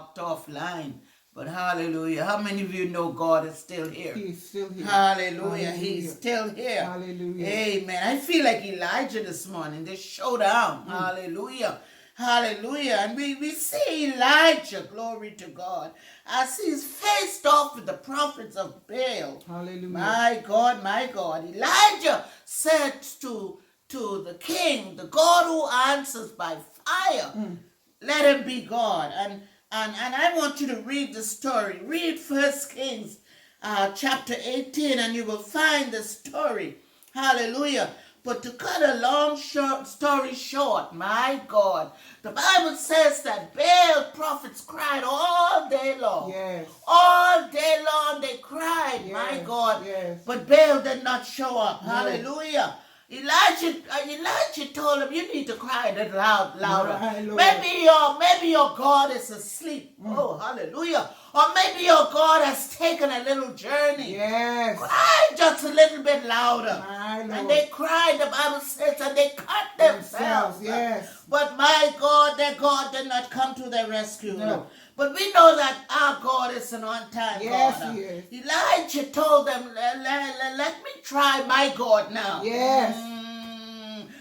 walked offline. But hallelujah. How many of you know God is still here? He's still here. Hallelujah. He's still here. Hallelujah. Amen. I feel like Elijah this morning. This showdown. Hallelujah. Hallelujah. And we see Elijah, glory to God, as he's faced off with the prophets of Baal. Hallelujah. My God, my God. Elijah said to the king, the God who answers by fire, let him be God. And I want you to read the story. Read 1 Kings chapter 18 and you will find the story. Hallelujah. But to cut a long story short, my God, the Bible says that Baal prophets cried all day long. Yes. All day long they cried, Yes. My God. Yes. But Baal did not show up. No. Hallelujah. Elijah told him, you need to cry a little louder. Maybe your God is asleep. Oh, hallelujah. Or maybe your God has taken a little journey. Yes. Cry just a little bit louder. And they cried, the Bible says, and they cut themselves. Yes. But my God, their God did not come to their rescue. No. But we know that our God is an on-time God. Yes, he is. Elijah told them, let me try my God now. Yes.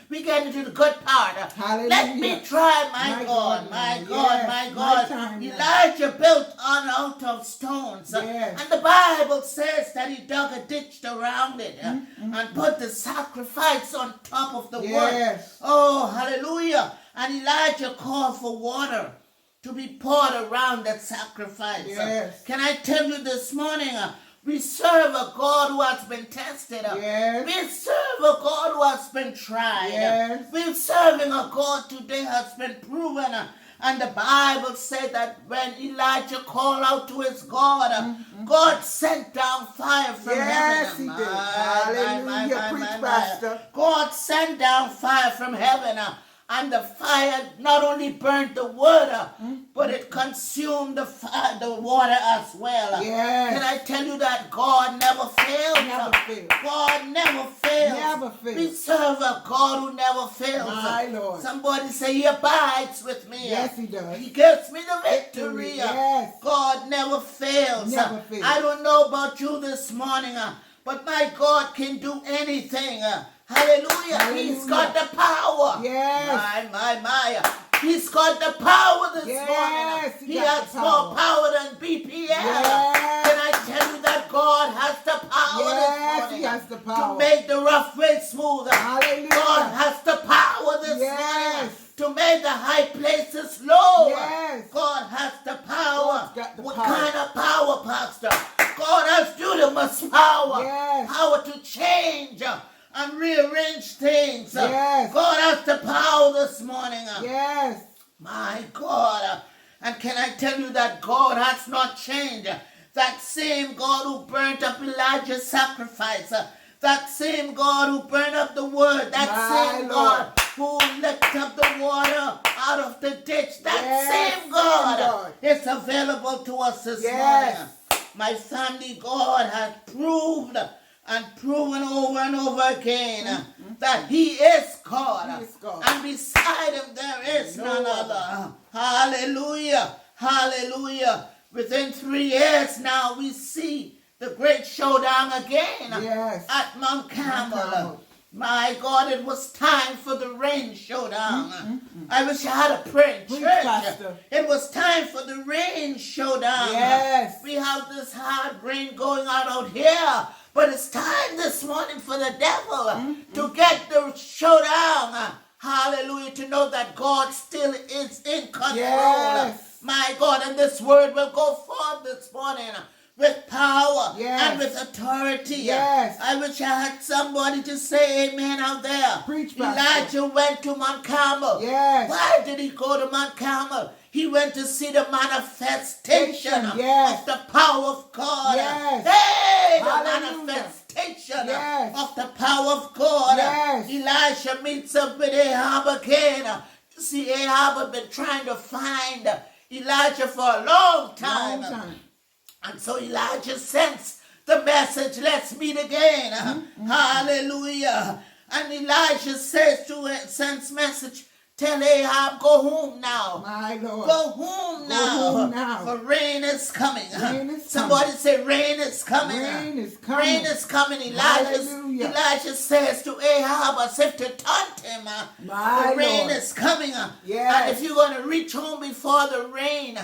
We get into the good part. Hallelujah. Let me try my God. My God, my God. Elijah built out of stones. Yes. And the Bible says that he dug a ditch around it and put the sacrifice on top of the wood. Oh, hallelujah. And Elijah called for water to be poured around that sacrifice. Yes. Can I tell you this morning, we serve a God who has been tested. Yes. We serve a God who has been tried. Yes. We're serving a God today has been proven. And the Bible said that when Elijah called out to his God, God sent down fire from heaven. Yes, he did. Hallelujah. Preach, Pastor. God sent down fire from heaven. And the fire not only burnt the wood, but it consumed the water as well. Yes. Can I tell you that God never fails? Never fails. God never fails. Never fails. We serve a God who never fails. My Lord. Somebody say he abides with me. Yes, he does. He gives me the victory. Yes. God never fails. Never fails. I don't know about you this morning, but my God can do anything. Hallelujah. He's got the power. Yes. My. He's got the power this morning. He has more power than BPL. Yes. Can I tell you that God has the power this morning? He has the power. To make the rough way smoother. Hallelujah. God has the power this morning. To make the high places low. Yes. God has the power. What kind of power, Pastor? God has dunamis power. Yes. Power to change and rearrange things. Yes. God has the power this morning. Yes. My God. And can I tell you that God has not changed? That same God who burnt up Elijah's sacrifice. That same God who burned up the wood. That same God who lifted up the water out of the ditch. That same God is available to us this morning. My family, God has proved and proven over and over again that he is God. He is God. And beside him there is none other. Hallelujah. Hallelujah. Within 3 years now we see the great showdown again at Mount Carmel. My God, it was time for the rain showdown. I wish I had a prayer church. It was time for the rain showdown. Yes. We have this hard rain going on out here. But it's time this morning for the devil to get the showdown. Hallelujah. To know that God still is in control. Yes. My God, and this word will go forth this morning with power and with authority. Yes. I wish I had somebody to say amen out there. Preach, Pastor. Elijah went to Mount Carmel. Yes. Why did he go to Mount Carmel? He went to see the manifestation of the power of God. Yes. Hey, the Hallelujah. manifestation of the power of God. Yes. Elijah meets up with Ahab again. You see, Ahab had been trying to find Elijah for a long time. And so Elijah sends the message, let's meet again. Hallelujah. And Elijah sends message, Tell Ahab, go home now. My Lord. Go home now. Go home now. For rain is coming. Rain is Somebody coming. say rain is coming. Rain is coming. Rain is coming. Hallelujah. Elijah says to Ahab as if to taunt him, My the rain Lord. is coming. Yes. And if you're going to reach home before the rain,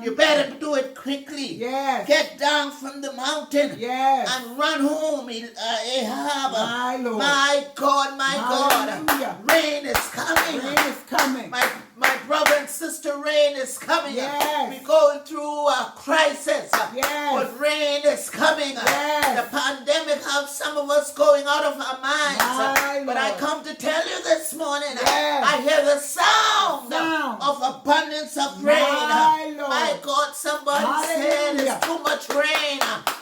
you better do it quickly. Yes. Get down from the mountain. Yes. And run home, Ahab. My Lord. My God, my Hallelujah. God. Rain is coming. Rain is coming. My brother and sister, rain is coming. Yes. We're going through a crisis. Yes. But rain is coming. Yes. The pandemic has some of us going out of our minds. My But I Lord. come to tell you this morning, Yes. I hear the sound of abundance of rain. My Lord. My God, somebody said Hallelujah. there's too much rain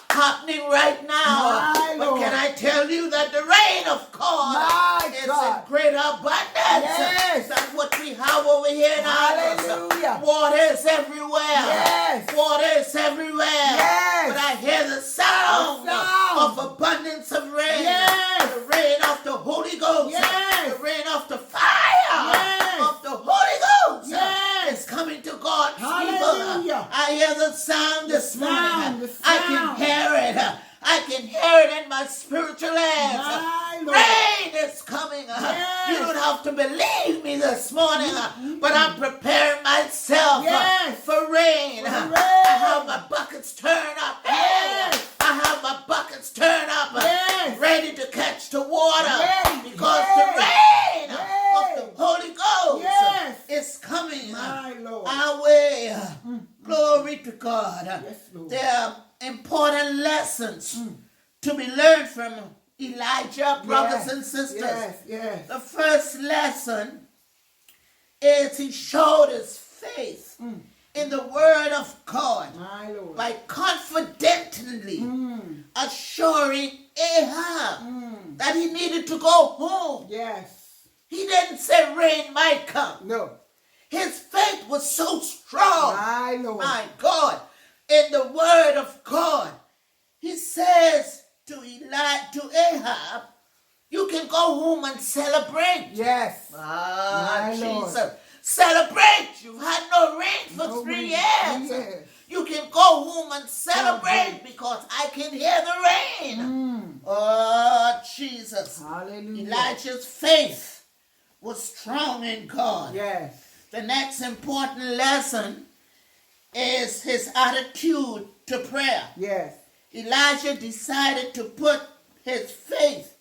happening right now. My But Lord. can I tell you that the rain of God My is God. in great abundance? Yes. That's what we have over here in our house. Hallelujah. Water is everywhere. Yes. Water is everywhere. Yes. But I hear the sound, The sound. of abundance of rain. Yes. The rain of the Holy Ghost. Yes. The rain of the fire. Yes. Of the Holy Ghost. Yes. Is coming to God's Hallelujah. people. I hear the sound this sound, morning. the I can sound. hear it. I can hear it in my spiritual ears. My Lord. Rain is coming. Yes. You don't have to believe me this morning, but I'm preparing myself Yes. for rain. For the rain. I have my buckets turned up. Yes. I have my buckets turned up, Yes. ready to catch the water, Yes. because Yes. the rain Yes. of the Holy Ghost Yes. is coming My Lord. our way. Glory to God. Yes, Lord. There are important lessons to be learned from Elijah, brothers and sisters. Yes, yes. The first lesson is he showed his faith in the word of God My Lord. by confidently assuring Ahab that he needed to go home. Yes. He didn't say rain might come. No. His faith was so strong. My Lord. My God, in the word of God, he says to Ahab, you can go home and celebrate. Yes. Ah, My Lord. Jesus. Celebrate. You've had no rain for No 3 rain. years. 3 years. You can go home and celebrate Celebrate. because I can hear the rain. Oh, Jesus. Hallelujah. Elijah's faith was strong in God. Yes. The next important lesson is his attitude to prayer. Yes. Elijah decided to put his faith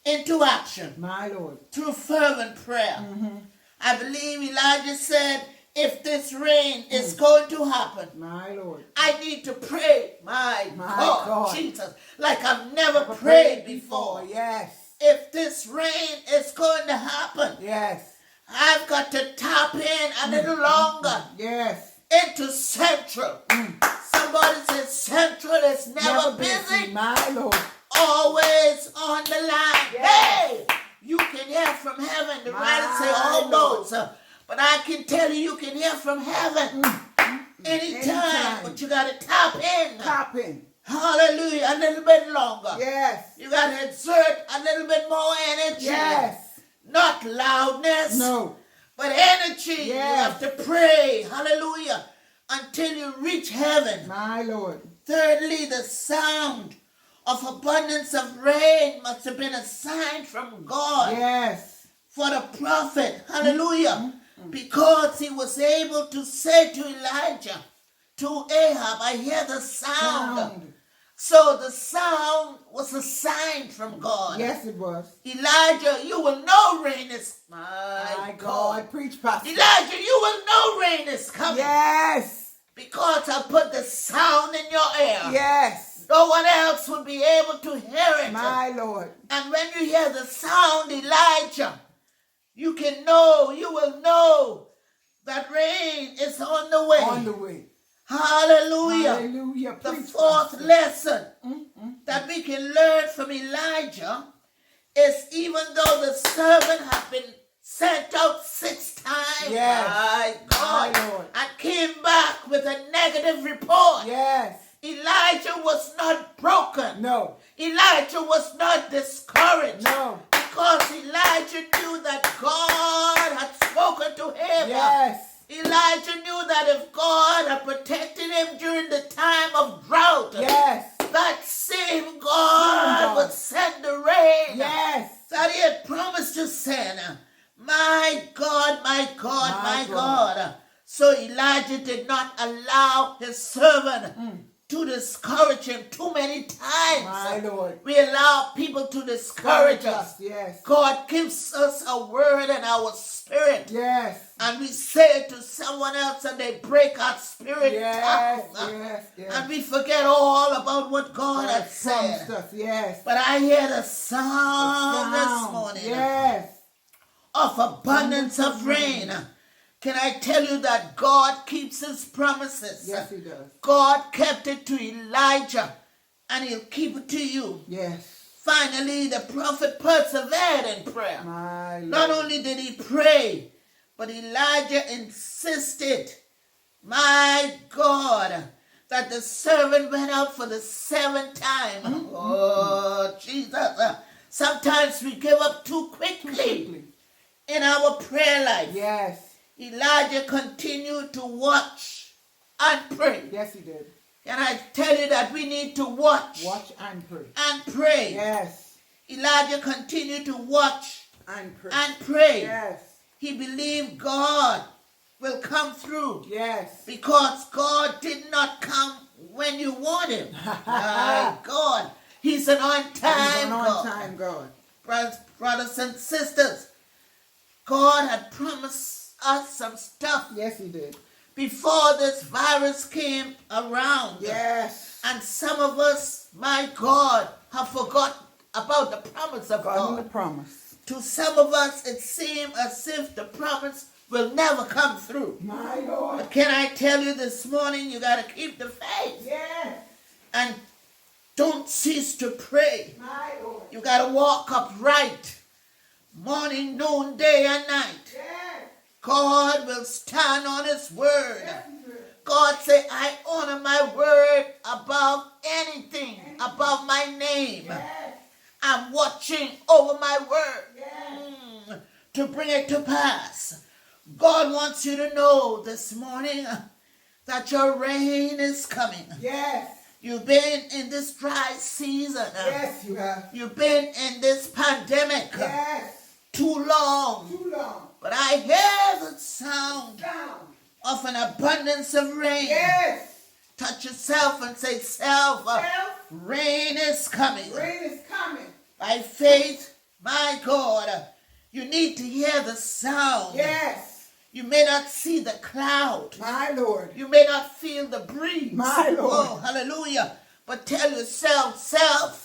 into action My Lord. through fervent prayer. I believe Elijah said, if this rain is going to happen, My Lord. I need to pray, my God, Jesus, like I've never prayed before. Yes. If this rain is going to happen, Yes. I've got to tap in a little longer Yes. into Central. Somebody says Central is never busy, My Lord. always on the line. Yes. Hey, you can hear from heaven. The writers say almost, but I can tell you can hear from heaven anytime. But you got to tap in. Tap in. Hallelujah. A little bit longer. Yes. You got to exert a little bit more energy. Yes. Not loudness. No. But energy. Yes. You have to pray. Hallelujah. Until you reach heaven. My Lord. Thirdly, the sound of abundance of rain must have been a sign from God Yes. for the prophet. Hallelujah. Because he was able to say to Elijah, to Ahab, I hear the sound. So the sound was a sign from God. Yes, it was. Elijah, you will know rain is... My God. Preach, Pastor. Elijah, you will know rain is coming. Yes. Because I put the sound in your ear. Yes. No one else would be able to hear it. My Lord. And when you hear the sound, Elijah, you will know that rain is on the way. On the way. Hallelujah. Hallelujah. The Preach, fourth Pastor. lesson that we can learn from Elijah is even though the servant had been sent out 6 times, Yes. my God, My Lord. and came back with a negative report, Yes. Elijah was not broken. No. Elijah was not discouraged. No. Because Because Elijah knew that God had spoken to him. Yes. Elijah knew that if God had protected him during the time of drought, Yes. that same God would send the rain Yes. that he had promised to send. My God, my God, my God. So Elijah did not allow his servant to discourage him too many times. My Lord. We allow people to discourage us. Yes. God gives us a word in our spirit. Yes. And we say it to someone else and they break our spirit Yes. down. Yes. Yes. And we forget all about what God has said. Promised us. Yes. But I hear the sound this morning Yes. of abundance of rain. Can I tell you that God keeps his promises? Yes, he does. God kept it to Elijah and he'll keep it to you. Yes. Finally, the prophet persevered in prayer. My Lord. Not only did he pray, but Elijah insisted, my God, that the servant went out for the seventh time. Oh, Jesus. Sometimes we give up too quickly in our prayer life. Yes. Elijah continued to watch and pray. Yes, he did. Can I tell you that we need to watch and pray. and pray? Yes. Elijah continued to watch And pray. and pray. Yes. He believed God will come through. Yes. Because God did not come when you want him. My God. He's an on-time God. On-time God. Brothers and sisters, God had promised us some stuff. Yes, he did. Before this virus came around. Yes. And some of us, my God, have forgot about the promise of God. The promise. To some of us, it seemed as if the promise will never come through. My Lord. But can I tell you this morning, you got to keep the faith. Yes. And don't cease to pray. My Lord. You got to walk upright. Morning, noon, day, and night. Yes. God will stand on his word. Yes. God say, I honor my word above anything, above my name. Yes. I'm watching over my word Yes. to bring it to pass. God wants you to know this morning that your rain is coming. Yes. You've been in this dry season. Yes, you have. You've been in this pandemic Yes. too long. Too long. But I hear the sound Down. of an abundance of rain. Yes. Touch yourself and say, self, rain is coming. Rain is coming. By faith, my God, you need to hear the sound. Yes. You may not see the cloud. My Lord. You may not feel the breeze. My Lord. Oh, hallelujah. But tell yourself, self,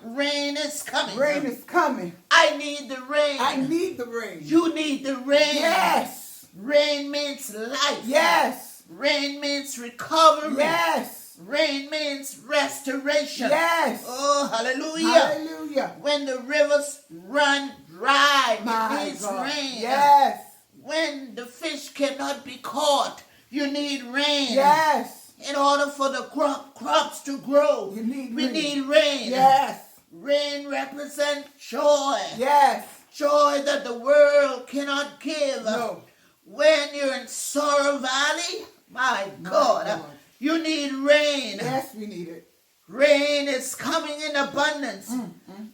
rain is coming. Rain is coming. I need the rain. I need the rain. You need the rain. Yes. Rain means life. Yes. Rain means recovery. Yes. Rain means restoration. Yes. Oh, hallelujah. Hallelujah. When the rivers run dry, My it needs God. rain. Yes. When the fish cannot be caught, you need rain. Yes. In order for the crops to grow, You need we rain. need rain. Yes. Rain represents joy. Yes. Joy that the world cannot give. No. When you're in Sorrow Valley, my God, you need rain. Yes, we need it. Rain is coming in abundance.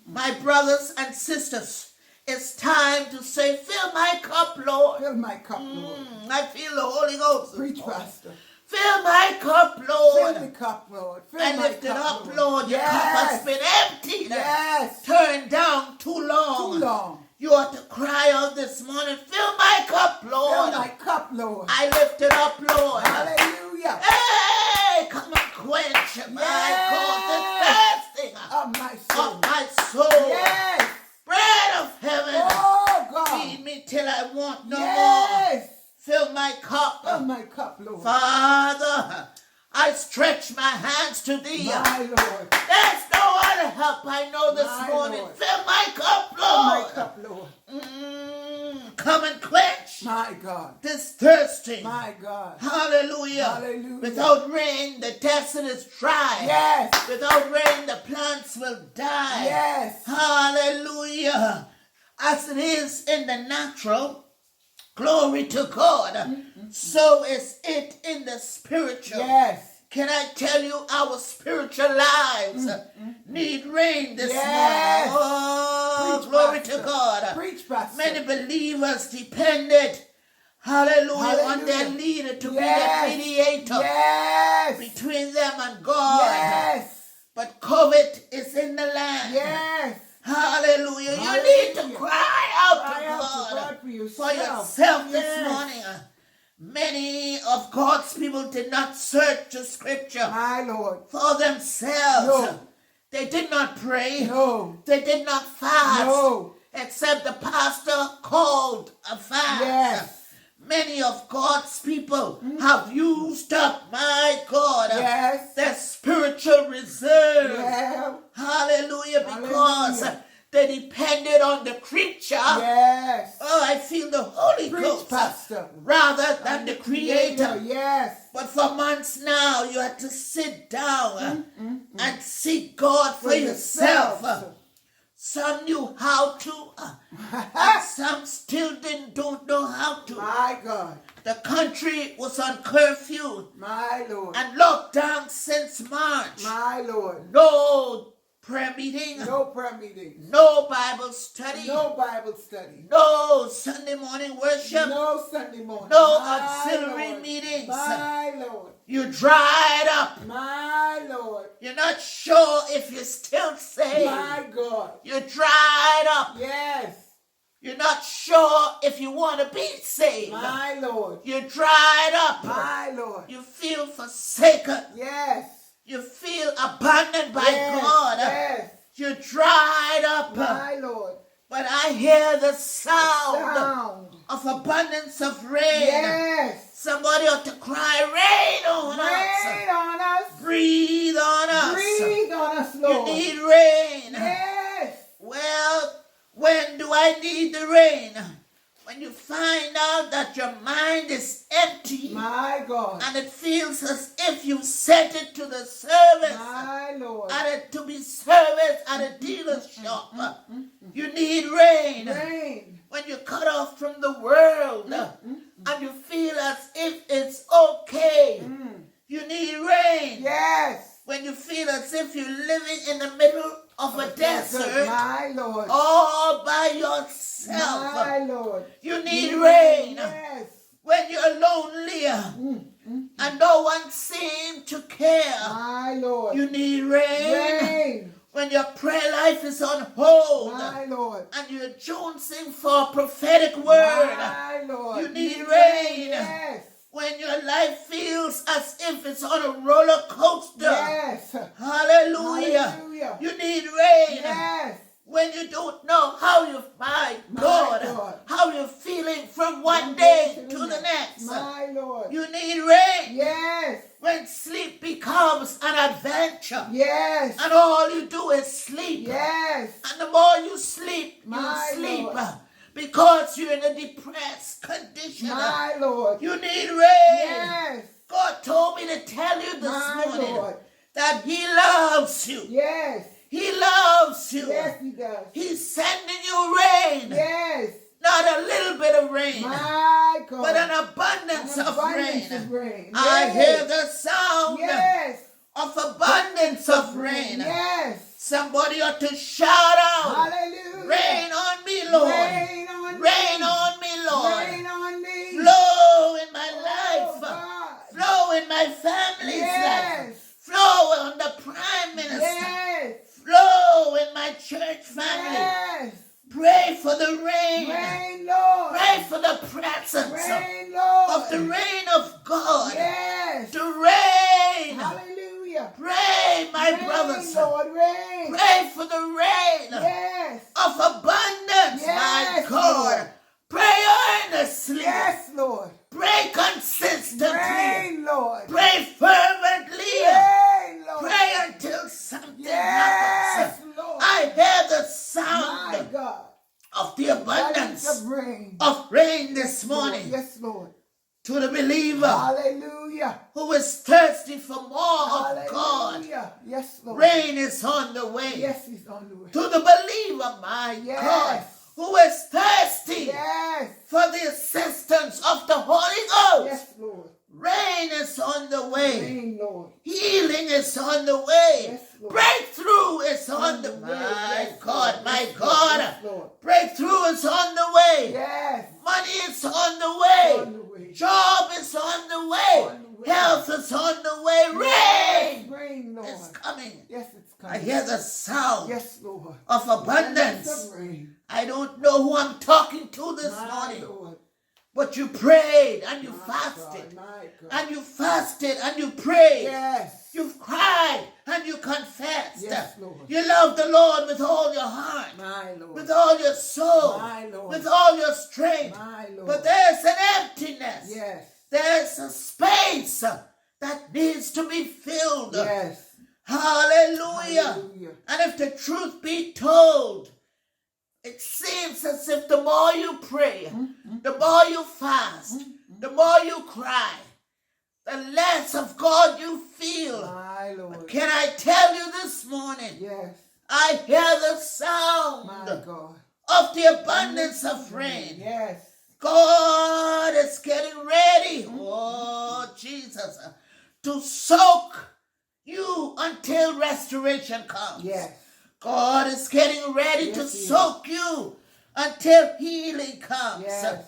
My brothers and sisters, it's time to say, fill my cup, Lord. Fill my cup, Lord. I feel the Holy Ghost. Preach, Pastor. Fill my cup, Lord. Fill the cup, Lord. Fill I my lift it cup, up, Lord. Your cup has been emptied. Yes. Turned down too long. Too long. You ought to cry out this morning, fill my cup, Lord. Fill my cup, Lord. I lift it up, Lord. Hallelujah. Hey, come and quench my God, the thirsting Of my soul. of my soul. Yes. Bread of heaven. Oh, God. Feed me till I want no more. Yes. Fill my cup. Fill my cup, Lord. Father, I stretch my hands to thee. My Lord. There's no other help I know this My morning. Lord. Fill my cup, Fill Lord. my cup, Lord. Come and quench My God. this thirsting. My God. Hallelujah. Hallelujah. Without rain, the desert is dry. Yes. Without rain, the plants will die. Yes. Hallelujah. as it is in the natural, glory to God, so is it in the spiritual. Yes. Can I tell you, our spiritual lives need rain this Yes. morning? Oh, Preach, glory Pastor. to God. Preach, Pastor. Many believers depended, hallelujah, on Hallelujah. their leader to Yes. be the mediator Yes. between them and God. Yes. But COVID is in the land. Yes. Hallelujah. You Hallelujah. need to cry out Cry to out God, to God for for yourself this Yes. morning. Many of God's people did not search the scripture My Lord. for themselves. No. They did not pray. No. They did not fast. No. Except the pastor called a fast. Yes. Many of God's people have used up, my God, Yes. their spiritual reserve. Yeah. Hallelujah, because Hallelujah. they depended on the creature. Yes. Oh, I feel the Holy Preach, Ghost Pastor. rather than the Creator. Yes. But for months now, you had to sit down and seek God for yourself. Some knew how to, and some still don't know how to. My God. The country was on curfew My Lord. and locked down since March. My Lord. No prayer meeting, No prayer meetings. no Bible study, No Bible study. no Sunday morning worship, No Sunday morning. no My auxiliary Lord. meetings. My Lord. You dried up. My Lord. You're not sure if you're still saved. My God. You dried up. Yes. You're not sure if you want to be saved. My Lord. You dried up. My Lord. You feel forsaken. Yes. You feel abandoned by Yes. God. Yes. You dried up. My Lord. But I hear the sound Sound. of abundance of rain. Yes. Somebody ought to cry, rain on us. Rain on us. Breathe on us. Breathe on us, You Lord. need rain. Yes. Well, when do I need the rain? When you find out that your mind is empty My God. and it feels as if you sent it to the service My Lord. to be serviced at a dealer's shop. You need rain. Rain. When you're cut off from the world and you feel as if it's okay, you need rain. Yes. When you feel as if you're living in the middle of a desert My Lord. all by yourself, My Lord. you need rain. Yes. When you're lonely and no one seems to care, My Lord. you need rain. Rain. When your prayer life is on hold My Lord. and you're jonesing for a prophetic word, My Lord. you need rain. Yes. When your life feels as if it's on a roller coaster, Yes. hallelujah, Hallelujah. you need rain. Yes. When you don't know how you, my God, God. how you're feeling from one day to the next, My Lord. you need rain. Yes. When sleep becomes an adventure Yes. and all you do is sleep, Yes. and the more you sleep, My you sleep Lord. because you're in a depressed condition. My Lord. You need rain. Yes. God told me to tell you this My morning Lord. that He loves you. Yes. He loves you. Yes, He does. He's sending you rain. Yes. Not a little bit of rain, My God. but an abundance, An of abundance rain. of rain. I Yes. hear the sound Yes. of abundance of rain. Yes. Somebody ought to shout out, Hallelujah. rain on me, Lord. Rain on Rain me. on me, Lord. Rain on me. Flow in my Oh, life. God. Flow in my family's life. Yes. Flow on the Prime Minister. Yes. Flow in my church family. Yes. Pray for the rain. Rain, Lord. Pray for the presence Rain, Lord. of the rain of God Yes. to rain. Hallelujah. Pray, my Rain, brothers. Lord, rain. Pray for the rain Yes. of abundance, my Yes, God. Lord. Pray earnestly. Yes, Lord. Pray consistently. Rain, Lord. Pray fervently. Rain, Lord. Pray until something Yes, happens. Lord. I hear the My sound God. of the abundance Of rain. of rain this morning Yes, Lord. to the believer Hallelujah. who is thirsty for more of God. Hallelujah. Yes, Lord. Rain is on the way. Yes, He's on the way. To the believer, my Yes. God, who is thirsty Yes. for the assistance of the Holy Ghost. Yes, Lord. Rain is on the way. Rain, Lord. Healing is on the way. Yes, Lord. Breakthrough is on the way. My God, my God. Yes, Lord. Breakthrough is on the way. Yes. Money is on the way. On the way. Job is on the way. On the way. Health is on the way. Yes. Rain Rain, Lord. is coming. Yes, it's I coming. hear the sound Yes, Lord. of abundance. Yes, of rain. I don't know who I'm talking to this My morning, Lord. but you prayed and you My fasted. God, my God. And you fasted and you prayed. Yes. You've cried and you confessed. Yes, Lord. You love the Lord with all your heart, My Lord. with all your soul, My Lord. with all your strength. My Lord. But there's an emptiness. Yes. There's a space that needs to be filled. Yes. Hallelujah. Hallelujah. And if the truth be told, it seems as if the more you pray, the more you fast, the more you cry, the less of God you feel. My Lord. Can I tell you this morning? Yes. I hear the sound My God. of the abundance of rain. Yes. God is getting ready, oh Jesus, to soak you until restoration comes. Yes. God is getting ready Yes, to He is. soak you until healing comes. Yes.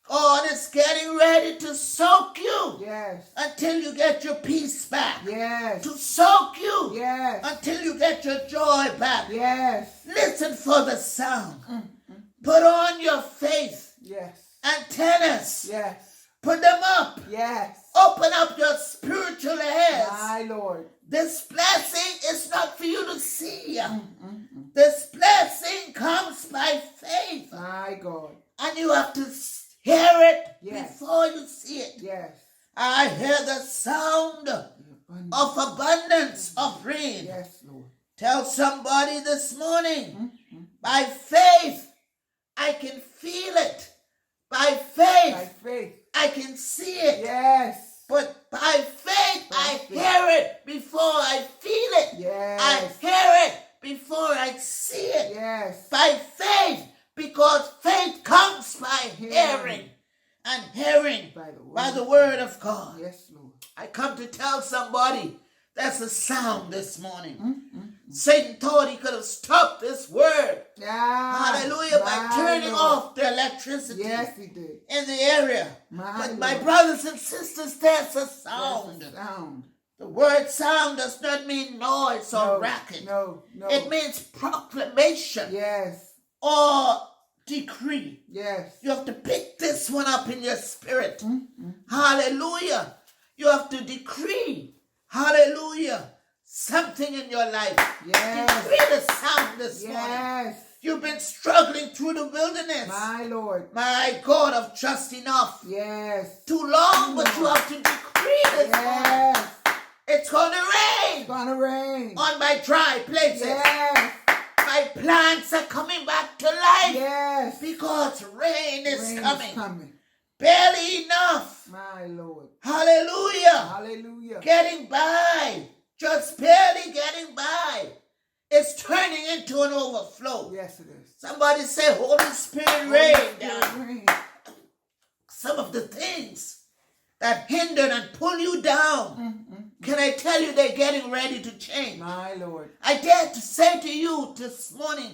God is getting ready to soak you Yes. until you get your peace back. Yes. To soak you Yes. until you get your joy back. Yes. Listen for the sound. Put on your faith Yes. antennas. Yes. Put them up. Yes. Open up your spiritual ears. My Lord. This blessing is not for you to see. This blessing comes by faith. My God. And you have to hear it Yes. before you see it. Yes. I hear the sound of abundance of rain. Yes, Lord. Tell somebody this morning, by faith, I can feel it. By faith, By faith. I can see it. Yes. But by faith, I faith. hear it before I feel it. I Yes. hear it before I see it. Yes. By faith, because faith comes by hearing, and hearing by the word of God. Yes, Lord. I come to tell somebody that's a sound this morning. Satan thought he could have stopped this word. Hallelujah, by turning off the electricity Yes, he did. in the area. But my brothers and sisters, there's a sound. Sound. The word sound does not mean noise or racket. No. It means proclamation Yes. or decree. Yes. You have to pick this one up in your spirit. Hallelujah. You have to decree. Hallelujah. Something in your life. Yes. Decree the sound this morning. Yes. You've been struggling through the wilderness. My Lord. My God, of just enough. Yes. Too long, but you have to decree this morning. Yes. It's going to rain It's gonna rain. on my dry places. Yes. My plants are coming back to life Yes. because rain is Rain coming. is coming. Barely enough. My Lord. Hallelujah. Hallelujah. Getting by. Just barely getting by. It's turning into an overflow. Yes, it is. Somebody say, Holy Spirit, rain Holy Spirit, down. rain. Some of the things that hindered and pull you down, can I tell you they're getting ready to change? My Lord. I dare to say to you this morning,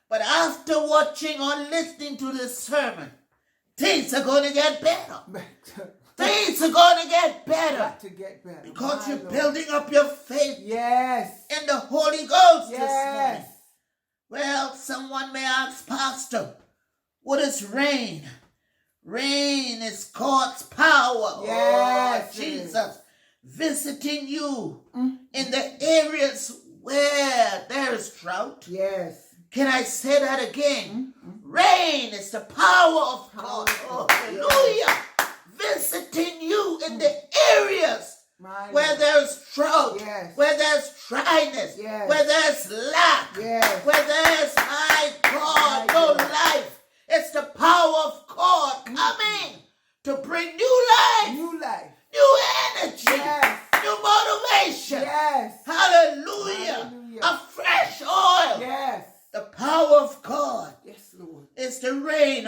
but after watching or listening to this sermon, things are going to get better. Things are going to get better. Got to get better. Because My you're Lord. building up your faith Yes. in the Holy Ghost this Yes. morning. Well, someone may ask, Pastor, what is rain? Rain is God's power. Yes, Oh, it is. Jesus. Visiting you in the areas where there is drought. Yes. Can I say that again? Rain is the power of God. Oh, hallelujah. Visiting you in the areas My where Lord. there's drought, Yes. where there's dryness, Yes. where there's lack, Yes. where there's, my God, My no God. life. It's the power of God coming to bring new life, New life. new energy, Yes. new motivation. Yes. Hallelujah. Hallelujah. A fresh oil. Yes. The power of God Yes, Lord. is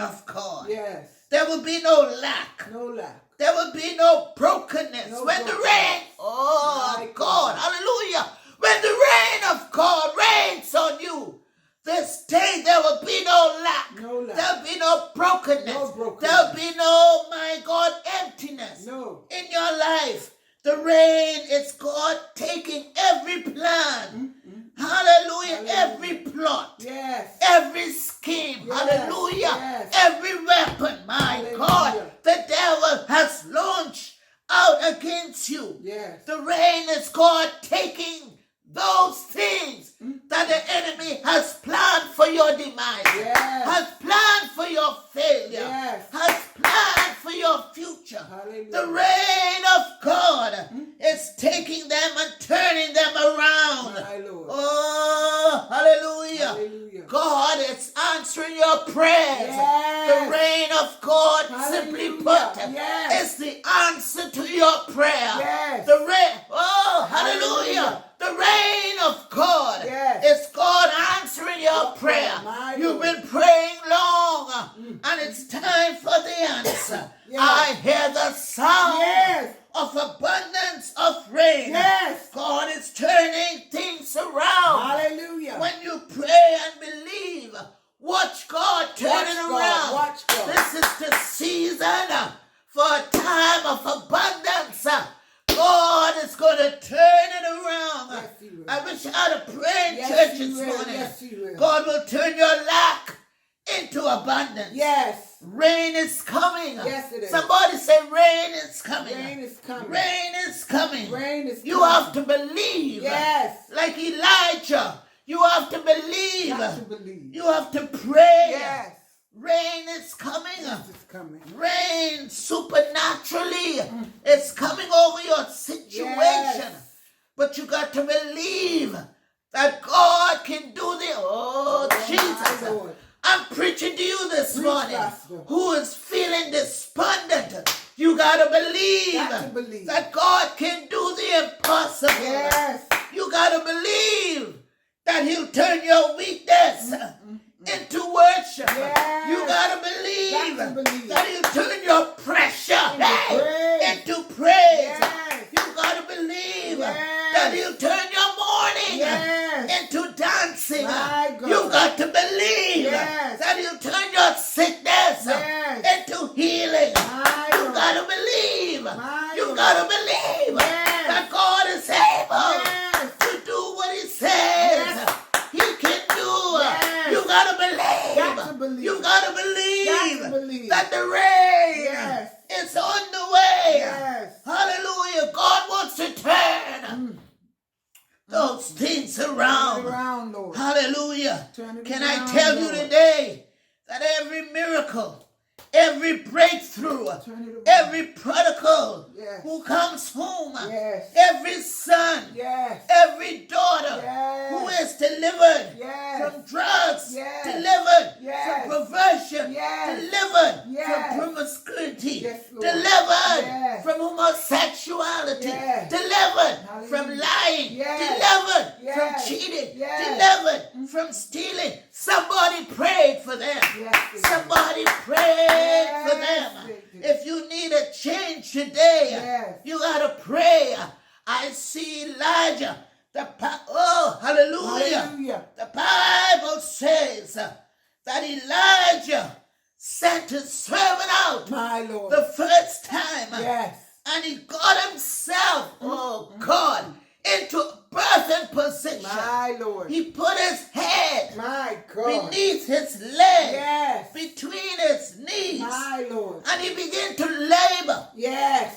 of God. Yes. There will be no lack. No lack. There will be no brokenness. No When the brokenness. rain, oh My God, God. hallelujah. When the rain of God rains on you, this day there will be no lack. No lack. There'll be no brokenness. No brokenness. There'll be no, my God, emptiness No. in your life. The rain is God taking every plan. Hallelujah. Hallelujah. Every plot. Yes. Every scheme. Yes. Hallelujah. Yes. Every weapon, my Hallelujah. God, the devil has launched out against you. Yes. The rain is God taking those things that the enemy has planned for your demise, Yes. has planned for your failure, Yes. has planned for your future. Hallelujah. The rain of God is taking them and turning them around. My Lord. Oh, hallelujah. Hallelujah. God is answering your prayers. Yes. The rain of God, simply Hallelujah. put, Yes. is the answer to your prayer. Yes. The rain, oh, hallelujah. Hallelujah. The rain of God Yes. is God answering your prayer. My You've Lord. been praying long, and it's time for the answer. Yes. I hear the sound Yes. of abundance of rain. Yes. God is turning things around. Hallelujah. When you pray and believe, watch God turn Watch it God, around. watch God. This is the season for a time of abundance. God is going to turn it around. Yes, He will. I wish I had a praying Yes, church He this will. morning. Yes, He will. God will turn your lack into abundance. Yes. Rain is coming. Yes, it is. Somebody say rain is coming. Rain is coming. Rain is coming. Rain is You coming. have to believe. Yes. Like Elijah. You have to believe. Got to believe. You have to pray. Yes. Rain is coming. Yes, it's coming. Rain supernaturally is coming over your situation. Yes. But you got to believe that God can do the, Oh, my Jesus. Lord. I'm preaching to you this Preach, morning Pastor. who is feeling despondent. You got to believe Got to believe. that God can do the impossible. Yes. You got to believe that He'll turn your weakness into worship. Yes. You got to believe Got to believe. that He'll turn your pressure praise. into praise. Yes. You got to believe Yes. that He'll turn your mourning Yes. into dancing. My God. You got to believe Yes. that He'll turn your sickness Yes. into healing. My You Lord. got to believe. My You Lord. got to believe Yes. that God is able Yes. to do what He says Yes. He can do. Yes. You got to believe. Got to believe. You got to believe, Got to believe. that the rain Yes. is on the way. Yes. Hallelujah. God wants to turn those things Turn around. it around, Lord. Hallelujah. Turn it Can I around, tell you Lord. today that every miracle, every breakthrough, Turn it around. every prodigal Yes. who comes home, Yes. every son, Yes. every daughter Yes. who is delivered Yes. from drugs, Yes. delivered Yes. from perversion, Yes. delivered Yes. from promiscuity, Yes, Lord. delivered Yes. from homosexuality, Yes. delivered Hallelujah. from lying, Yes. delivered Yes. from cheating, Yes. delivered from stealing. Somebody prayed for them. Yes, they did. Somebody prayed for Yes, them. they did. If you need a change today, Yes. you gotta pray. I see Elijah. Oh, hallelujah. Hallelujah. The Bible says that Elijah sent his servant out My Lord. the first time. Yes. And he got himself, oh God, into a birthing position. My Lord. He put his head My God. beneath his leg, Yes. between his knees, My Lord. and he began to labor Yes.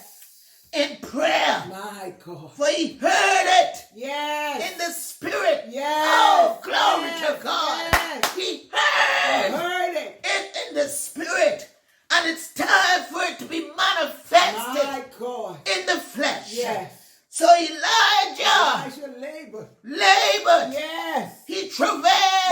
in prayer. My God. For he heard it Yes. in the spirit. Yes. Oh, glory Yes. to God. Yes. He I heard heard it. it in the spirit. And it's time for it to be manifested My God. in the flesh. Yes. So Elijah Elijah labored. labored. Yes. He travailed.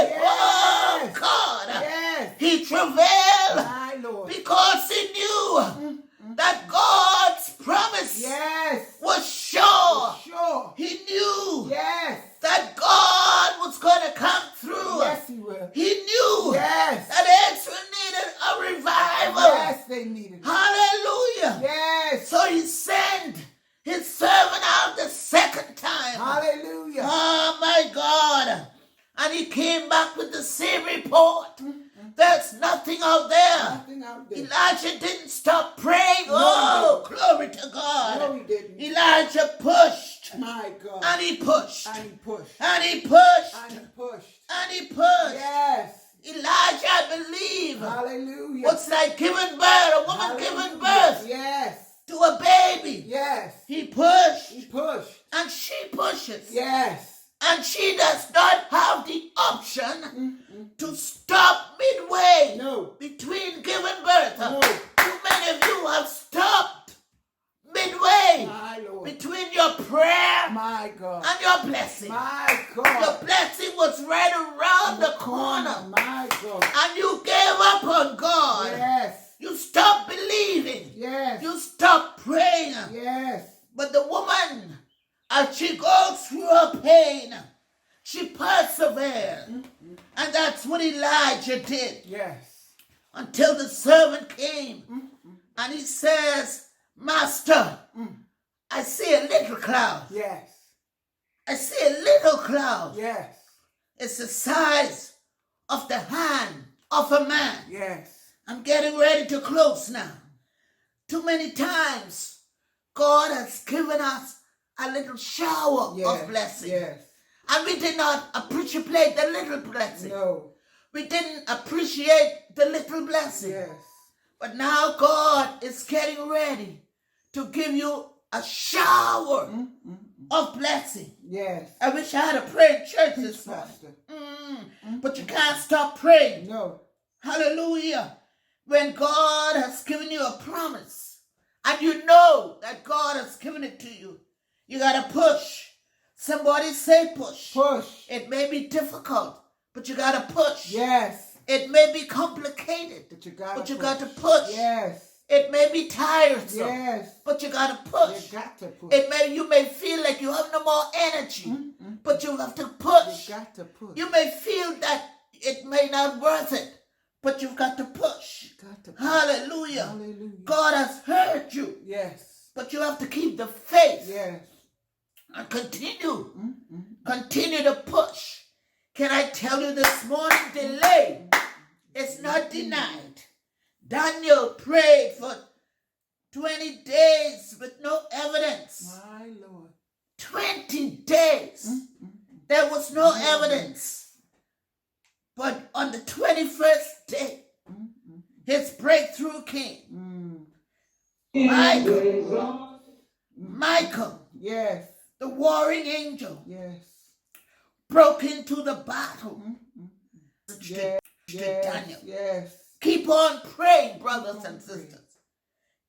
Yes. Oh, God. Yes. He travailed My Lord. because he knew that God's promise Yes. was sure. Sure. He knew Yes. that God was going to come through. Yes, he will. He knew Yes. that Israel needed a report. There's nothing out there. Nothing out there. Elijah didn't stop praying. No, Oh, glory to God. No, he didn't. Elijah pushed. My God. And he pushed. And he pushed. And he pushed. And he pushed. And he pushed. Yes. Elijah, I believe, Hallelujah. was like giving birth, a woman giving birth Yes. to a baby. Yes. He pushed. He pushed. And she pushes. Yes. And she does not have the option to stop midway No. between giving birth. No. Too many of you have stopped midway My Lord. between your prayer My God. and your blessing. My God. Your blessing was right around the corner. My God. And you gave up on God. Yes. You stopped believing. Yes. You stopped praying. Yes. But the woman, as she goes through her pain, she persevered. And that's what Elijah did. Yes. Until the servant came. And he says, Master, I see a little cloud. Yes. I see a little cloud. Yes. It's the size of the hand of a man. Yes. I'm getting ready to close now. Too many times, God has given us a little shower of blessing. Yes. And we did not appreciate the little blessing. No. We didn't appreciate the little blessing. Yes. But now God is getting ready to give you a shower of blessing. Yes. I wish I had a praying church this morning. But you can't stop praying. No. Hallelujah. When God has given you a promise and you know that God has given it to you, you got to push. Somebody say push. Push. It may be difficult, but you got to push. Yes. It may be complicated, but you got to push. Yes. It may be tiresome, Yes. but you got to push. You got to push. You may feel like you have no more energy, but you have to push. You got to push. You may feel that it may not worth it, but you've got to push. You got to push. Hallelujah. Hallelujah. God has heard you. Yes. But you have to keep the faith. Yes. And continue. Continue to push. Can I tell you this morning, delay is not denied. Daniel prayed for 20 days with no evidence. My Lord. 20 days. There was no evidence. But on the 21st day, his breakthrough came. Michael, Yes. the warring angel, Yes. broke into the battle. Yes. Daniel. Yes. Keep on praying, brothers and sisters.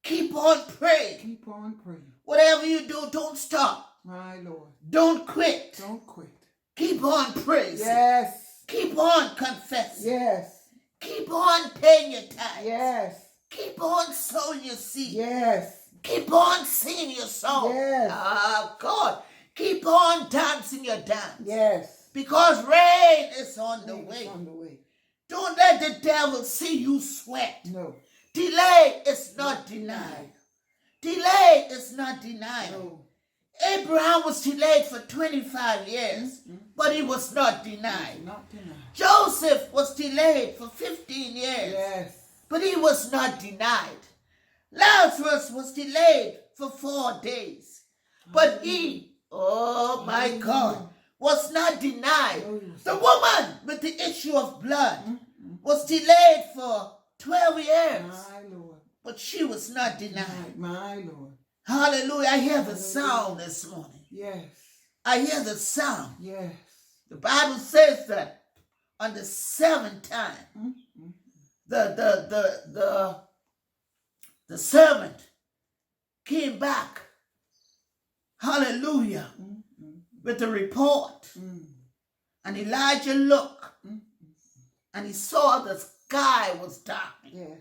Keep on praying. Keep on praying. Whatever you do, don't stop. My Lord. Don't quit. Don't quit. Keep on praising. Yes. Keep on confessing. Yes. Keep on paying your tithes. Yes. Keep on sowing your seed. Yes. Keep on singing your song. Yes. God. Keep on dancing your dance. Yes. Because rain is on the way. It's on the way. Don't let the devil see you sweat. No. Delay is not denied. Delay is not denied. No. Abraham was delayed for 25 years, but he was not denied. Not denied. Joseph was delayed for 15 years, Yes. but he was not denied. Lazarus was delayed for 4 days, but he, oh my God, was not denied. The woman with the issue of blood was delayed for 12 years, My Lord. but she was not denied. My Lord. Hallelujah. I hear the sound this morning. Yes. I hear the sound. Yes. The Bible says that on the 7th time, the servant came back. Hallelujah. With a report. And Elijah looked and he saw the sky was darkening. Yes.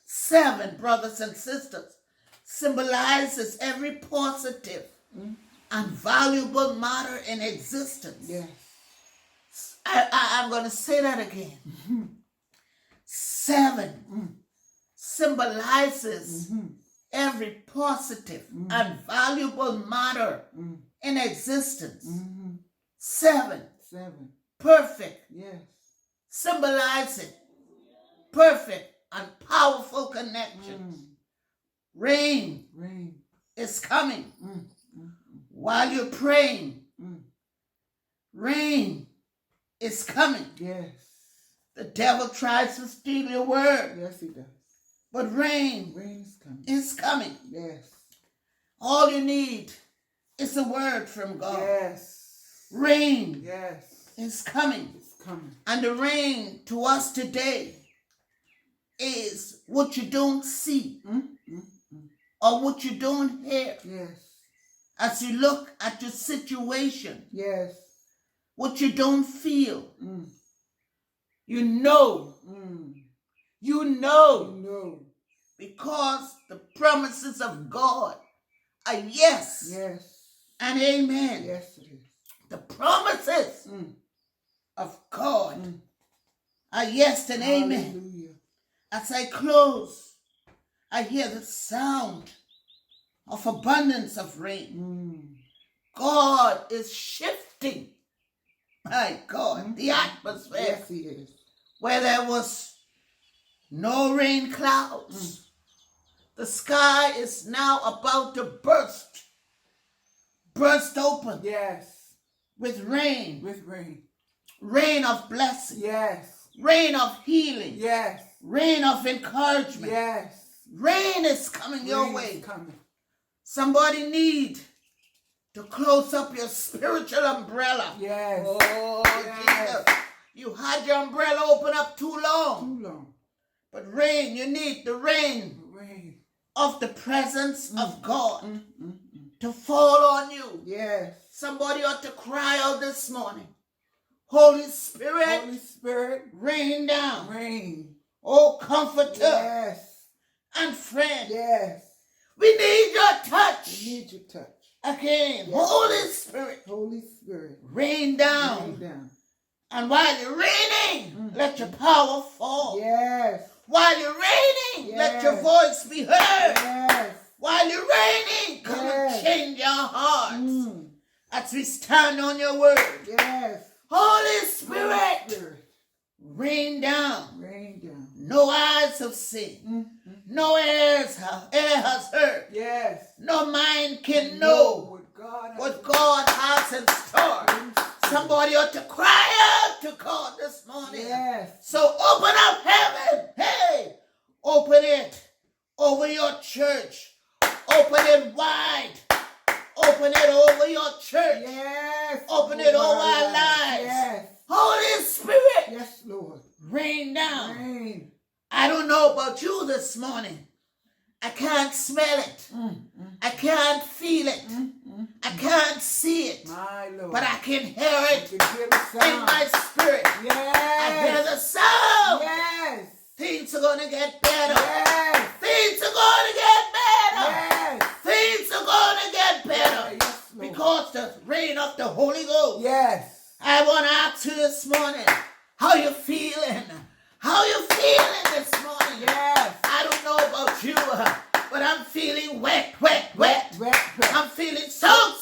7, brothers and sisters, symbolizes every positive and valuable matter in existence. Yes. I'm going to say that again. 7 symbolizes every positive and valuable matter in existence. 7, 7. perfect. Yes. symbolizing perfect and powerful connections. Rain is coming while you're praying. Rain is coming. Yes. The devil tries to steal your word. Yes, he does. But rain is coming. is coming. Yes. All you need is a word from God. Yes. Rain Yes. is coming. It's coming. And the rain to us today is what you don't see or what you don't hear. Yes. As you look at your situation, Yes. what you don't feel, you know. You know. Because the promises of God are yes. Yes. And amen. Yes, it is. The promises of God are yes and amen. Hallelujah. As I close, I hear the sound of abundance of rain. God is shifting, my God, the atmosphere. Yes, he is. Where there was no rain clouds, the sky is now about to burst open. Yes. With rain. With rain. Rain of blessing. Yes. Rain of healing. Yes. Rain of encouragement. Yes. Rain is coming your way. Is coming. Somebody need to close up your spiritual umbrella. Yes. Oh, yes. Jesus. You had your umbrella open up too long. Too long. But rain, you need the rain of the presence of God to fall on you. Yes. Somebody ought to cry out this morning. Holy Spirit. Holy Spirit. Rain down. Rain. Oh, comforter. Yes. And friend. Yes. We need your touch. We need your touch. Again. Yes. Holy Spirit. Holy Spirit. Rain down. Rain down. And while you're raining, let your power fall. Yes. While you're raining, yes. let your voice be heard. Yes. While you're raining, come and change your hearts. As we stand on your word. Yes. Holy Spirit, rain down. Rain down. No eyes have seen. No ear has heard. Yes. No mind can know what God has in store. Somebody ought to cry out to God this morning. Yes. So open up heaven. Hey, open it over your church. Open it wide. Open it over your church. Yes. Open it over our lives. Yes. Holy Spirit. Yes, Lord. Rain down. Rain. I don't know about you this morning. I can't smell it. I can't feel it. I can't see it. My Lord. But I can hear it in my spirit. Yes. I hear the sound. Yes. Things are going to get better. Yes. Things are going to get better. Yes. Things are going to get better. Yes, Lord. Because the rain of the Holy Ghost. Yes. I want to ask you this morning, how you feeling? How you feeling this morning? Yes. I don't know about you, but I'm feeling wet. I'm feeling soak.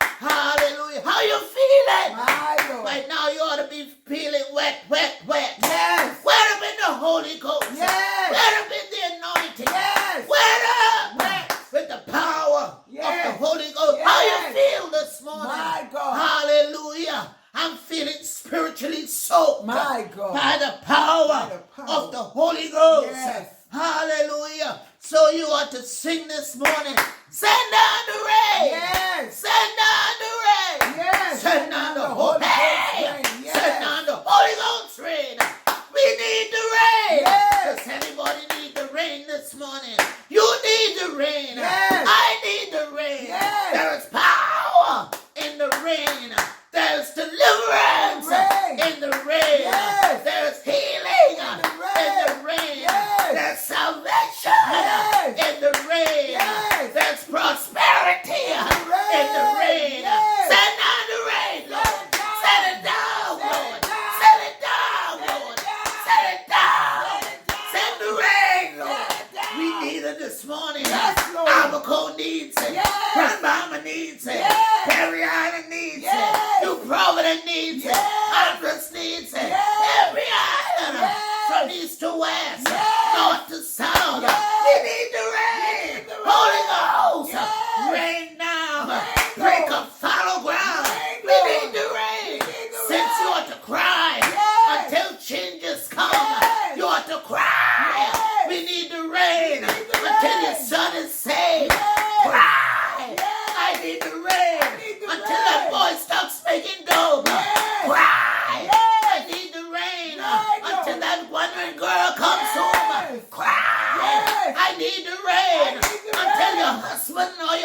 Hallelujah. How you feeling? My Lord. Right now you ought to be feeling wet. Yes. Wet up in the Holy Ghost. Yes. Wet up in the anointing. Yes. Wet up with the power of the Holy Ghost. Yes. How you feel this morning? My God. Hallelujah. I'm feeling spiritually soaked My God. by the power of the Holy Ghost. Yes. Hallelujah. So you ought to sing this morning. Send down the rain. Yes. Send down the rain. Yes. Send down the Holy Ghost rain. Yes. Send down the Holy Ghost rain. We need the rain. Yes. Does anybody need the rain this morning? You need the rain. Yes. I need the rain. Yes. There is power in the rain. There's deliverance in the rain. Yes. There's healing in the rain. Yes. There's salvation Yes. in the rain. Yes. There's prosperity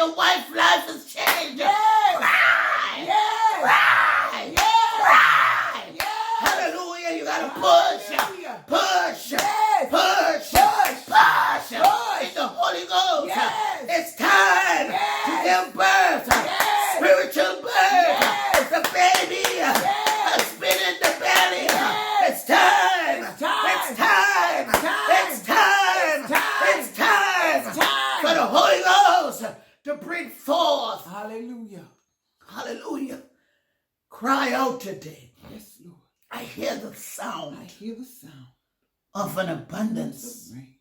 your wife's life is changed. Yes. Cry. Yes. Cry. Yes. Cry. Yes. Hallelujah. You got to push. Hallelujah. Push. Yes. Push. Push. Push. Push. In the Holy Ghost. Yes. It's time Yes. to give birth. Yes. Spiritual birth. Yes. The baby has been in the belly. Yes. It's time. It's time. It's time. It's time. It's time. It's time. It's time. It's time. For the Holy Ghost to bring forth. Hallelujah. Hallelujah. Cry out today. Yes, Lord. I hear the sound I hear the sound of an abundance of rain.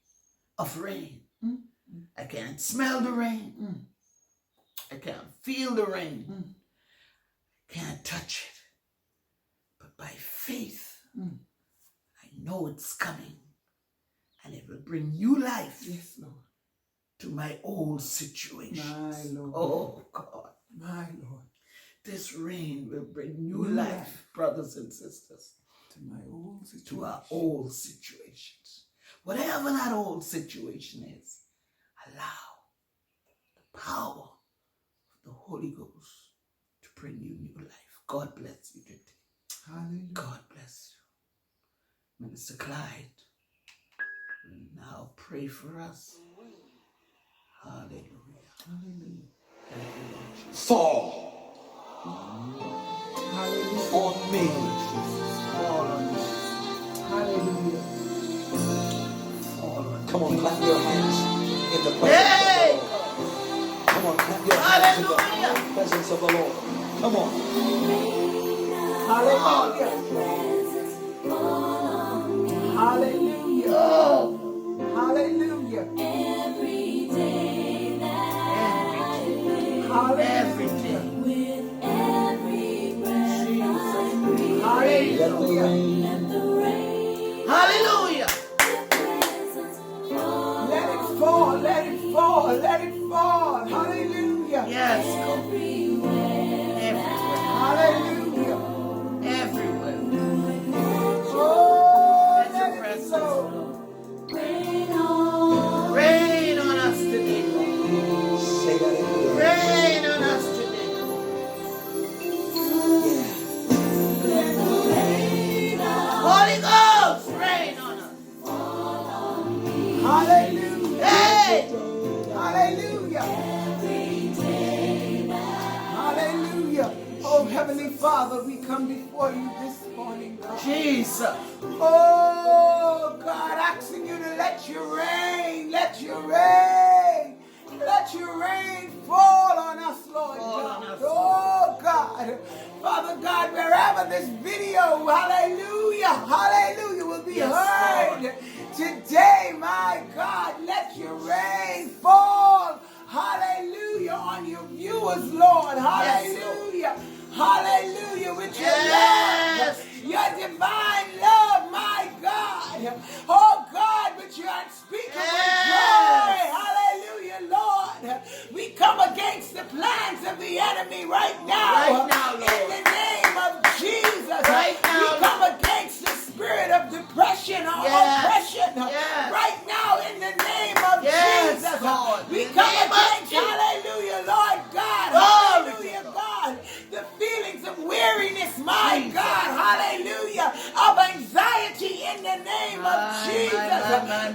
of rain. Mm. I can't smell the rain. Mm. I can't feel the rain. Mm. Can't touch it. But by faith, I know it's coming. And it will bring new life Yes, Lord. to my old situation. My Lord. Oh, God. My Lord. This rain will bring new life, brothers and sisters, To my old situation. to our old situations. Whatever that old situation is, allow the power of the Holy Ghost to bring you new life. God bless you today. Hallelujah. God bless you. Minister Clyde will now pray for us. Hallelujah. Hallelujah. Thank you, Lord Jesus. Fall Hallelujah. on me. Fall on me. Hallelujah. Fall on Come on, clap your hands in the presence Hey! of the Lord. Come on, clap your hands in Hallelujah. the presence of the Lord. Come on. Hallelujah. Hallelujah. Oh, Hallelujah. every day. Hallelujah. With every breath I breathe. Let the rain. Hallelujah. Let it fall. Let it fall. Let it fall. Hallelujah. Yes, God. Everywhere. Hallelujah. Everywhere. Oh, Let your let it presence flow. flow. Rain on us today, Lord. Say that again. Rain on us today. Holy Ghost, rain on us. Hallelujah. Hey! Hallelujah. Hallelujah. Oh, Heavenly Father, we come before you this morning, God. Jesus. Oh, God, asking you to let your rain, let your rain, let your rain fall on us, Lord Fall God. on us. Oh, God. Father God, wherever this video, hallelujah, hallelujah, will be Yes, heard Lord. today, my God, let your rain fall, hallelujah, on your viewers, Lord, hallelujah, hallelujah, with your Yes. love, your divine love, my God, oh God, with your unspeakable joy, Yes. hallelujah, Lord, we come against the plans of the enemy right now, Right now, Lord. in the name of Jesus, Right now, we come against the spirit of depression or Yes. oppression, Yes. right now in the name of Yes, Jesus, Lord. we In the come name of against, Jesus. hallelujah, Lord God, Glory hallelujah, to God, the feelings of weariness, my Jesus. God, hallelujah, of anxiety in the name of Jesus,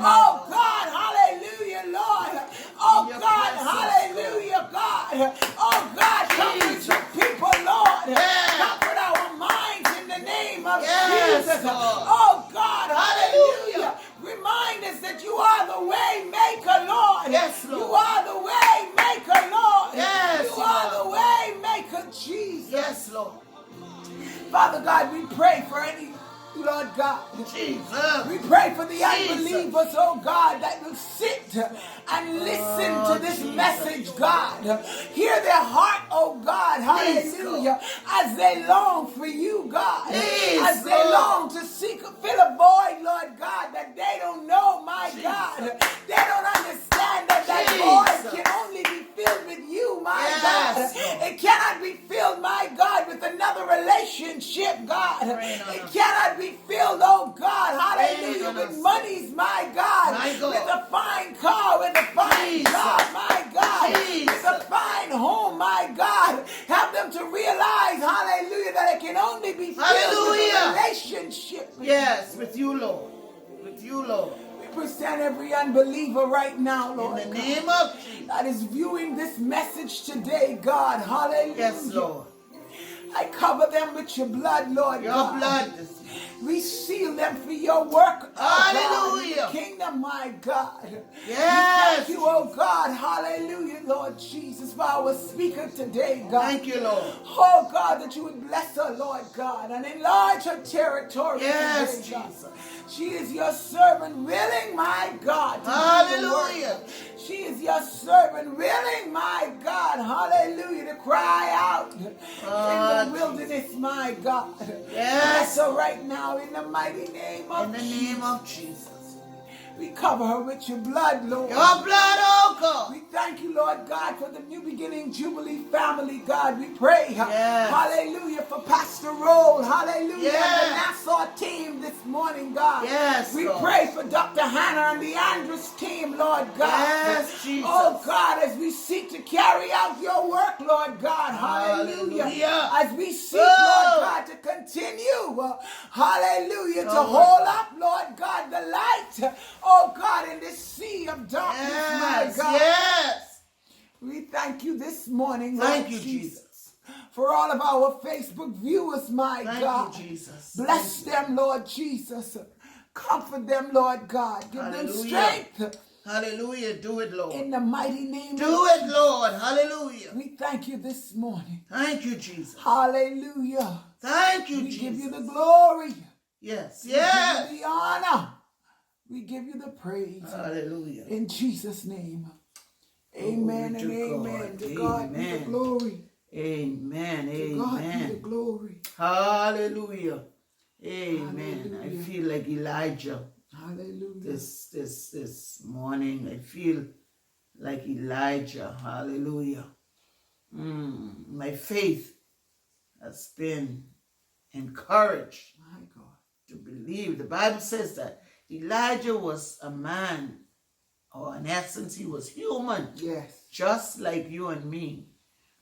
oh God, hallelujah, Lord, oh Your God, presence, hallelujah, God, oh God, comfort Jesus. your people, Lord, Yes. comfort our minds in the name of Yes, Jesus, Lord. oh God, hallelujah, Hallelujah. remind us that you are the way maker, Lord, Yes, Lord. you are the way maker, Lord, Yes, you you are are. the way maker, Jesus. Yes, Lord. Father God, we pray for any, Lord God, Jesus. we pray for the Jesus. unbelievers, oh God, that will sit and listen to this Jesus. message, God. Hear their heart, oh God, Please, hallelujah, as they long for you, God. Please, as they Lord. long to fill a void, Lord God, that they don't know, my Jesus. God. They don't understand that Jesus. void can only be filled with you, my Yes, God. Lord. It cannot be filled, my God, with another relationship, God. Rain on It us. cannot be filled, oh God, Rain hallelujah, on with us. monies, my God. My God. With a fine car, with a fine Jesus. job, my God. With a Jesus. fine home, my God. Help them to realize, hallelujah, that it can only be filled with a relationship. Yes, with you, Lord. With you, Lord. We present every unbeliever right now, Lord. In the name of Jesus. That is viewing this message today, God. Hallelujah. Yes, Lord. I cover them with your blood, Lord. Your God. blood. We seal them for your work. Hallelujah. God, kingdom, my God. Yes. Thank you, oh God. Hallelujah, Lord Jesus, for our speaker today, God. Thank you, Lord. Oh God, that you would bless her, Lord God, and enlarge her territory. Yes, today, God. Jesus. She is your servant, willing, my God. To Hallelujah. do the work. She is your servant, willing, my God. Hallelujah, to cry out in the wilderness, my God. Yes. Bless her right now in the mighty name of Jesus. In the name of Jesus. We cover her with your blood, Lord. Your blood, oh God. We thank you, Lord God, for the New Beginning Jubilee family, God. We pray, hallelujah, for Pastor Roll, hallelujah, and the Nassau team this morning, God. Yes, we God. pray for Dr. Hannah and the Andrews team, Lord God. Yes, Jesus. Oh, God, as we seek to carry out your work, Lord God, hallelujah. As we seek, Lord God, to continue, hallelujah, to hold up, Lord God, the light, oh God, in this sea of darkness, my God. Yes. We thank you this morning, Lord Jesus. For all of our Facebook viewers, my God. Thank you, Jesus. Bless them, Lord Jesus. Comfort them, Lord God. Give them strength. Hallelujah. Do it, Lord. In the mighty name of Jesus. Do it, Lord. Hallelujah. We thank you this morning. Thank you, Jesus. Hallelujah. Thank you, Jesus. We give you the glory. Yes. We give you the honor. We give you the praise. Hallelujah. In Jesus' name. Amen and amen. To God be the glory. Amen. To God be the glory. Hallelujah. Amen. Hallelujah. I feel like Elijah. Hallelujah. This morning, I feel like Elijah. Hallelujah. My faith has been encouraged. My God. To believe. The Bible says that Elijah was a man, or in essence, he was human. Yes. Just like you and me.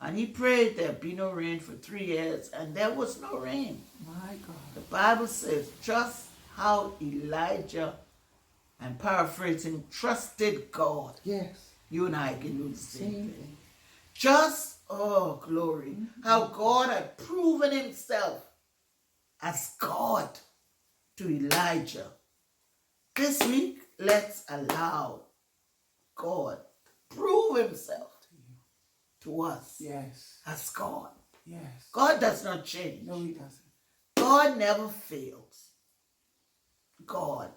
And he prayed there be no rain for 3 years, and there was no rain. My God. The Bible says just how Elijah, and paraphrasing, trusted God. Yes. You and I can do the same thing. Just, oh glory, how God had proven himself as God to Elijah. This week, let's allow God to prove himself to us. Yes. As God. Yes. God does not change. No, he doesn't. God never fails. God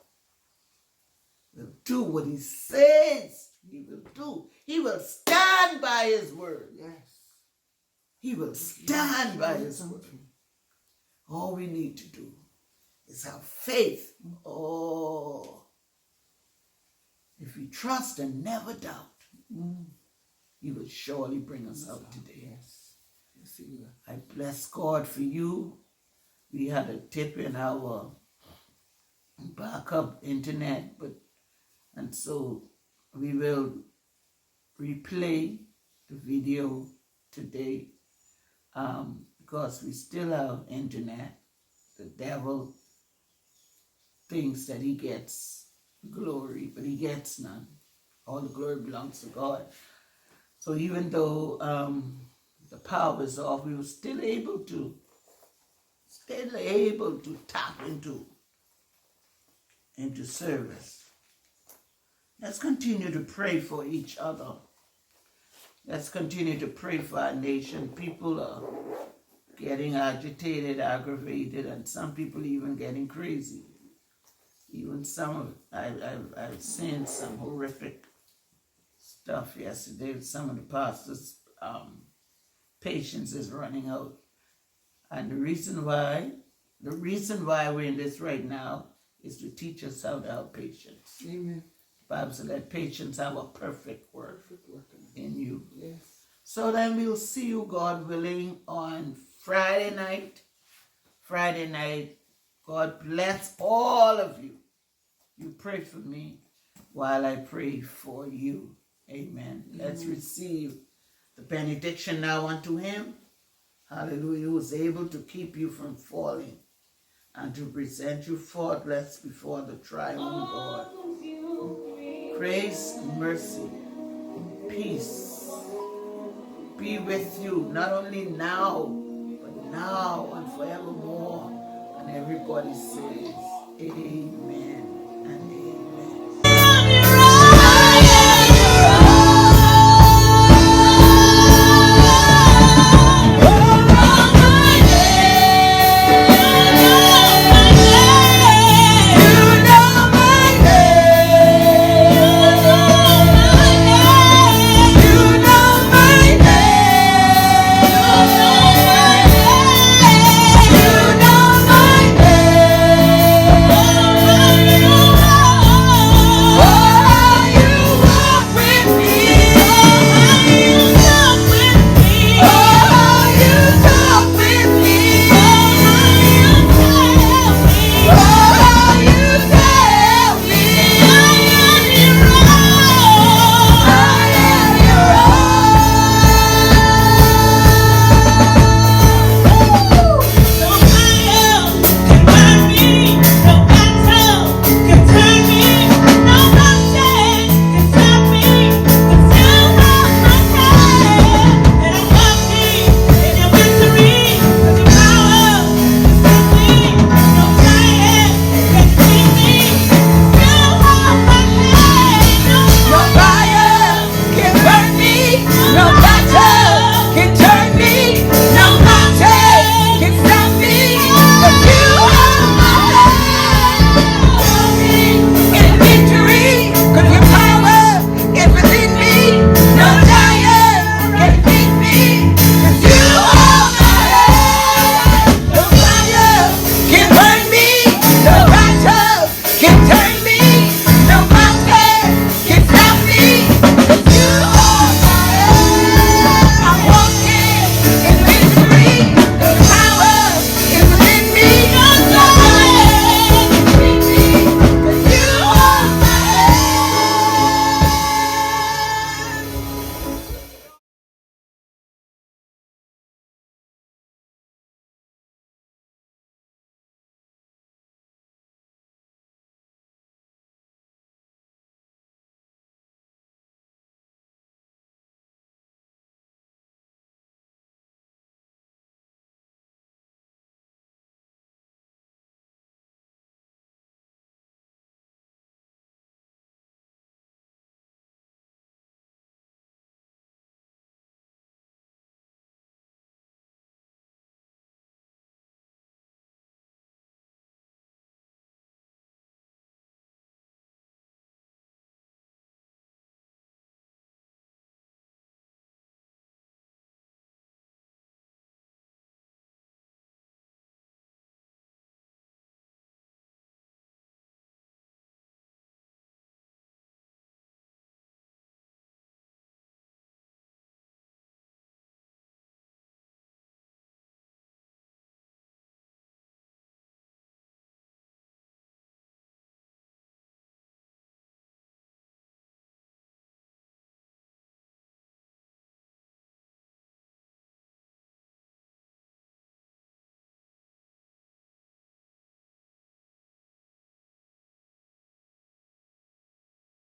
will do what he says he will do. He will stand by his word. Yes. He will stand by his word. All we need to do is have faith. Oh, if we trust and never doubt, he will surely bring us out today. Yes. Yes, he will. I bless God for you. We had a tip in our backup internet, and so we will replay the video today because we still have internet. The devil thinks that he gets glory, but he gets none. All the glory belongs to God. So even though the power was off, we were still able to tap into service. Let's continue to pray for each other. Let's continue to pray for our nation. People are getting agitated, aggravated, and some people even getting crazy. Even I've seen some horrific stuff yesterday. Some of the pastors' patience is running out. And the reason why we're in this right now is to teach us how to have patience. Amen. The Bible says let patience have a perfect work in you. Yes. So then we'll see you, God willing, on Friday night. Friday night. God bless all of you. You pray for me while I pray for you. Amen. Let's receive The benediction now unto him, hallelujah, who is able to keep you from falling and to present you faultless before the triune God. Grace, mercy, peace be with you, not only now, but now and forevermore. And everybody says, amen.